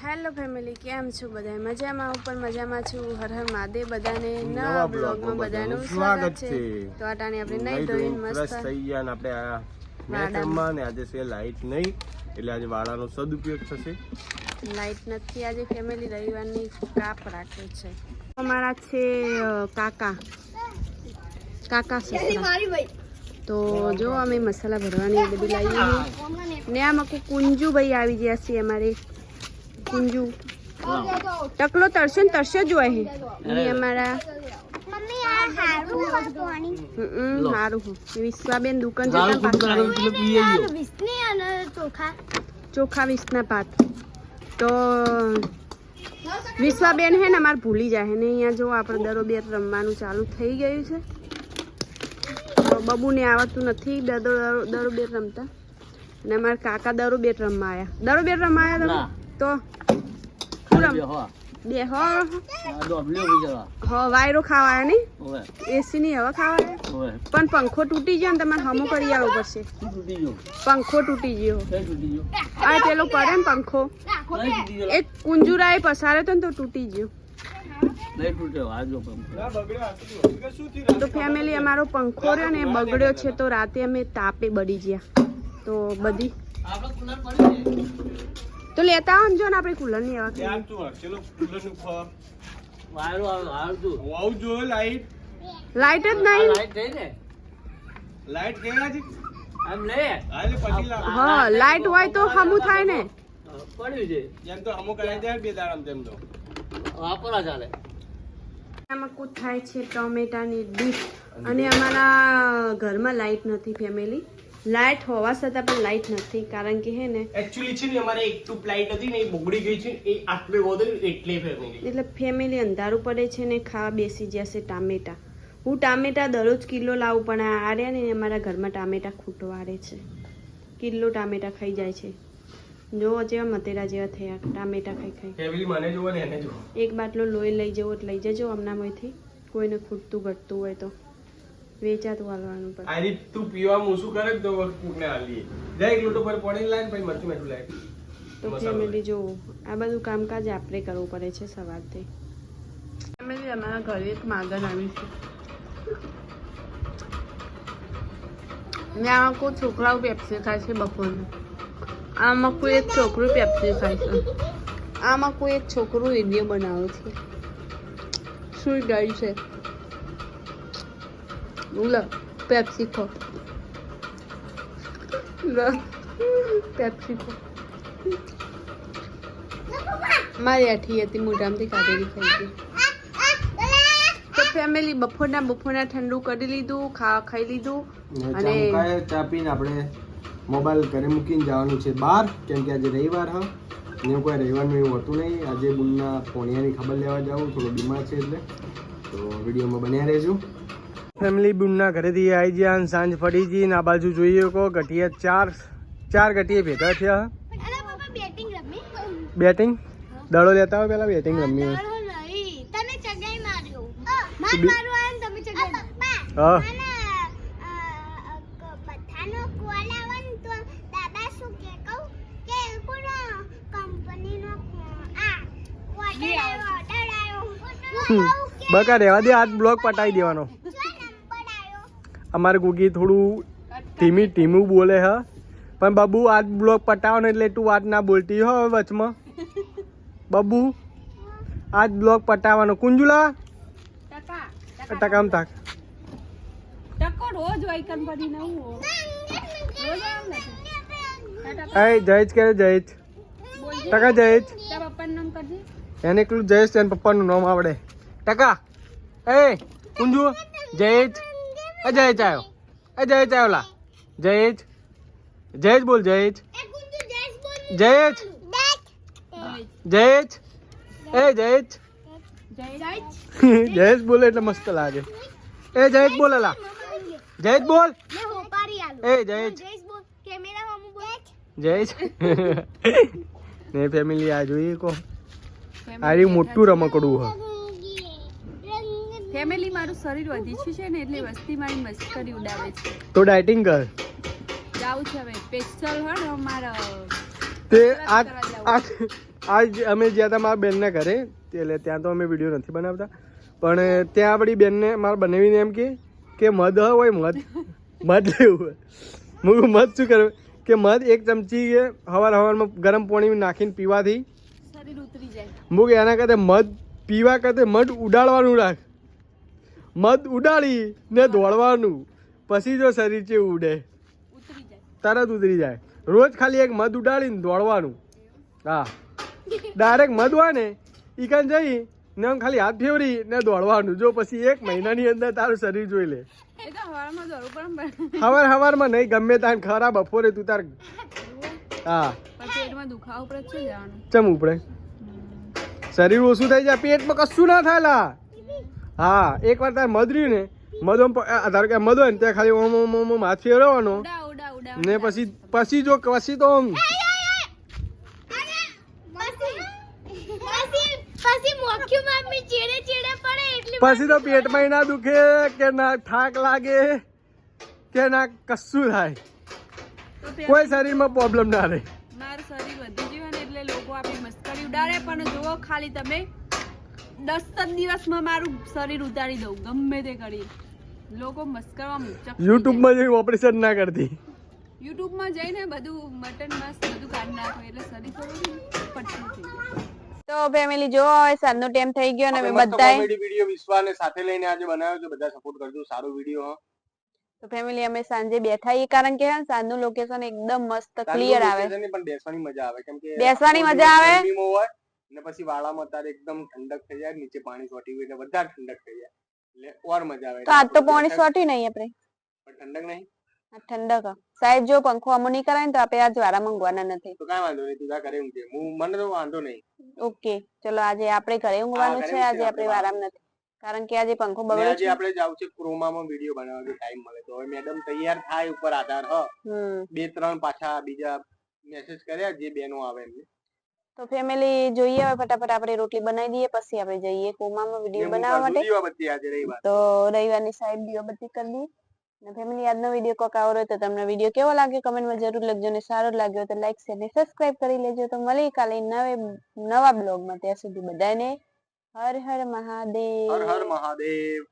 Hello family, કેમ છો બધા? મજામાં ઉપર મજામાં છું. હર હર મહાદેવ બધાને. નવા બ્લોગમાં બધાનું સ્વાગત છે. તો આટાને આપણે નહીં ધોઈને મસ્ત થઈ ગયા ને આપણે આ મેચ રમવા ને આજે છે લાઈટ નહીં એટલે આજે વાળાનો સદુપયોગ થશે. લાઈટ નથી આજે ફેમિલી, રવિવારની કાપ રાખે છે. અમારા છે કાકા સસરા. તો જો અમે મસાલા ભરવાની બધી લાવીએ ને આમાં કુંજુ ભાઈ આવી ગયા છે અમારે. કુંજુ ટકલો તરશે ને તરશે જ હોય ને અમારા સારું. વિશ્વાબેન દુકાન ચોખા 20 ના પાત. તો વિશ્વાબેન હે ને અમારે ભૂલી જાય ને અહીંયા જો આપણે દરોબેર રમવાનું ચાલુ થઈ ગયું છે. બબુને આવડતું નથી દરોબેર રમતા અને અમારા કાકા દરોબેર રમવા આવ્યા. દરોબેર રમવા આવ્યા તો બે વાયરો ખાવા નહીં, એસી ની હવા ખાવા. પણ પંખો તૂટી ગયો ને તમારે હમો કરી આવવો પડશે. પંખો તૂટી ગયો આ પેલો પડે ને પંખો એક કુંજુરાએ પસારે તો ને તો તૂટી ગયો. તો ફેમિલી અમારો પંખો રહ્યો ને બગડ્યો છે તો રાતે અમે તાપે બળી ગયા. તો બધી તો લેતા આવો ને જો ને આપણે કુલર ની હવા લાઈટ જ નહીં. હા લાઈટ હોય તો હમું થાય ને. આમાં કુછ થાય છે ટમેટાની ડીશ. અને અમારા ઘરમાં લાઈટ નથી ફેમિલી. લાઈટ હોવા છતાં પણ લાઈટ નથી કારણ કે હે ને એક્ચ્યુઅલી છે ને અમારે એક ટ્યુબ લાઈટ હતી ને એ બગડી ગઈ છે એ આટલે વધે એટલે ફેમિલી અંધારું પડે છે ને ખાવા બેસી જશે ટામેટા. હું ટામેટા દરરોજ કિલો લાવું પણ આ રહ્યા ને અમારા ઘરમાં ટામેટા ખૂટવાડે છે. કિલો ટામેટા ખાઈ જાય છે. જો જેવા મતેરા જેવા થયા ટામેટા ખાઈ ફેમિલી મને જોવો ને એને જોવો. એક બાટલો લોહી લઈ જવો એટલે લઈ જજો હમણાંમાંથી. કોઈને ખૂટતું ઘટતું હોય તો વેચાતું હાલવાનું પડે. આ રીત તું પીવા મૂસું કરે તો કુકને હાલીએ જાય એક લોટો પર પાણી લાય પછી મરચું મેઠું લાય. તો ફેમિલી જો આ બધું કામકાજ આપણે કરવું પડે છે સવારથી. ફેમિલી અમારા ઘરે એક માગણ આવી છે ને આમાં કોઈ છોકરાઓ પેપ્સી ખાય છે બપોરનું. આમાં કોઈ એક છોકરું પેપ્સી ખાય છે. આમાં કોઈ એક છોકરું વિડીયો બનાવે છે. શું ગાય છે લો પેપ્સી ખો મારી આઠી હતી મોઢામાંથી કાઢેલી ખાઈ ગઈ. તો ફેમિલી બપોરના ઠંડુ કરી લીધું, ખાઈ લીધું અને ચા પીને આપણે મોબાઈલ ઘરે મૂકીને જવાનું છે બહાર કેમ કે આજે રવિવાર હા ને કોઈ રવિવારનું એવું હતું નહીં. આજે બુનના પોણિયાની ખબર લેવા જાઉં, થોડો બીમાર છે એટલે. તો વિડીયોમાં બન્યા રહેજો. ફેમિલી બુનના ઘરેથી આવી ગયા સાંજ પડી ગઈ ને આ બાજુ જોઈએ કો ગઠિયા ચાર ગઠિયા ભેગા થયા. બેટિંગ દડો લેતા હોય પેલા બેટિંગ રમી હોય. હા બકા રહેવા દે, આજ બ્લોગ પટાઈ દેવાનો. અમારે ગુગી થોડું ધીમું બોલે હ પણ બબુ આજ બ્લોગ પટાવવાનો એટલે તું વાત ના બોલતી હો વચમાં. બબુ આજ બ્લોગ પટાવવાનો. કુંજુલા ટકામ તાક જયેશ કે જયેશ ટકા જયેશ એને એકલું જયેશ એને પપ્પાનું નામ આવડે. ટકા એ કુંજુ જયેશ જયેશ આવ્યો લા જયેશ બોલ જયેશ જયેશ બોલે એટલે મસ્ત લાગે. એ જયેશ બોલ લા જયેશ બોલ એ જયેશ ને ફેમિલી આ જોઈએ કો આ મોટું રમકડું હ. ફેમિલી મારું શરીર વધી છે ને એટલે વસ્તી મારી મસ્કરી ઉડાવે છે. તો ડાયટિંગ કર. જાઉં છે હવે સ્પેશિયલ હો ને મારા તે આજ અમે જ્યાં હતા મારા બેનના ઘરે, એટલે ત્યાં તો અમે વિડીયો નથી બનાવતા, પણ ત્યાં આપણી બેનને મારા બનાવીને એમ કે મધ હોય મધ લેવું હોય. હું મધ શું કરું કે મધ એક ચમચી હવારમાં ગરમ પાણી નાખીને પીવાથી શરીર ઉતરી જાય. હું એના કરતાં મધ પીવા કરતાં મધ ઉડાડવાનું રાખ. મધ ઉડાડી ને દોડવાનું, પછી જો શરીર ચેવું ઉડે ઉતરી જાય, તરત ઉતરી જાય. રોજ ખાલી એક મધ ઉડાડીને દોડવાનું. હા, ડાયરેક્ટ મધ હોય ને ઈ કાન જઈ ને આમ ખાલી હાથ ફેવરી ને દોડવાનું. જો પછી 1 મહિનાની અંદર તારું શરીર જોઈ લે. એ તો હવારમાં દોડવું પડે. હવારમાં નહીં, ગમે તાન ખરા બપોરે તું તાર. હા, પેટમાં દુખાવો પડે છે જવાનું. ચમ ઉપડે? શરીર ઓછું થઈ જાય, પેટમાં કશું ના થાય લા. હા, એકવાર તાર મધ રહ્યું ને, મધ ધારો કે મધ હોય ને ત્યાં ખાલી ઓમ હાથ ફેરવવાનો ને પછી જો તો આમ પછી તો પેટમાં ના દુખે કે ના થાક લાગે કે ના કશું થાય, કોઈ શરીરમાં પ્રોબ્લેમ ના રહે. મારું શરીર વધી ગયું ને એટલે લોકો આપણી મસ્કરી ઉડાડે, પણ જુઓ ખાલી તમે 10 દિવસમાં મારું શરીર ઉતારી દઉં ગમે તે કરી. લોકો મસ્કરવા યુટ્યુબમાં જઈને ઓપરેશન ના કરતી, યુટ્યુબમાં જઈને બધું મટન માંસ બધું કાઢી નાખો એટલે શરીર થોડું પટલું થઈ જાય. તો ફેમિલી જો હવે સાંજનો ટાઈમ થઈ ગયો ને અમે બધાય કોમેડી વિડિયો વિશ્વાને સાથે લઈને આજે બનાવ્યો છે. બધા સપોર્ટ કરજો, સારો વિડિયો. તો ફેમિલી અમે સાંજે બેઠા છીએ કારણ કે સાંજનું લોકેશન એકદમ મસ્ત ક્લિયર આવે, પણ બેસવાની મજા આવે કેમ કે બેસવાની મજા આવે ગરમીમાં હોય ને પછી વાળામાં તારે એકદમ ઠંડક થઈ જાય, નીચે પાણી છોટી હોય એટલે વધારે ઠંડક થઈ જાય એટલે ઓર મજા આવે. તો આજ તો પાણી છોટી નહીં આપણે, પણ ઠંડક નહીં, ઠંડક સાહેબ જો પંખો અમો નહીં કરાય ને તો આપણે આજ વારા માંગવાના નથી. તો કાઈ વાંધો નહીં, તું જા ઘરે ઊંઘે, મને તો વાંધો નહીં. ઓકે ચલો આજે આપણે ઘરે ઊંઘવાનું છે, આજે આપણે વારામ નથી કારણ કે આજે પંખો બગડ્યો છે. આજે આપણે જાવ છે ક્રોમામાં વિડિયો બનાવવાનો ટાઈમ મળે તો હવે મેડમ તૈયાર થાય ઉપર આધાર હ 2-3 પાછા બીજા મેસેજ કર્યા જે બેનો આવે એમને. તો ફેમિલી જોઈએ હવે ફટાફટ આપણે રોટલી બનાવી દઈએ પછી આપણે જઈએ કોમામાં વિડિયો બનાવવા માટે. દીવાબત્તી આજે રવિવાર તો રવિવારની સાઈડ દીવાબત્તી કરી દઈએ. અને ફેમિલી આજનો વિડિયો કોક આવરો તો તમને વિડિયો કેવો લાગ્યો કમેન્ટમાં જરૂર લખજો ને સારો લાગ્યો તો લાઈક શેર ને સબસ્ક્રાઇબ કરી લેજો. તો મળી કાલે નવા બ્લોગમાં, ત્યાં સુધી બધાને હર હર મહાદેવ. હર હર મહાદેવ.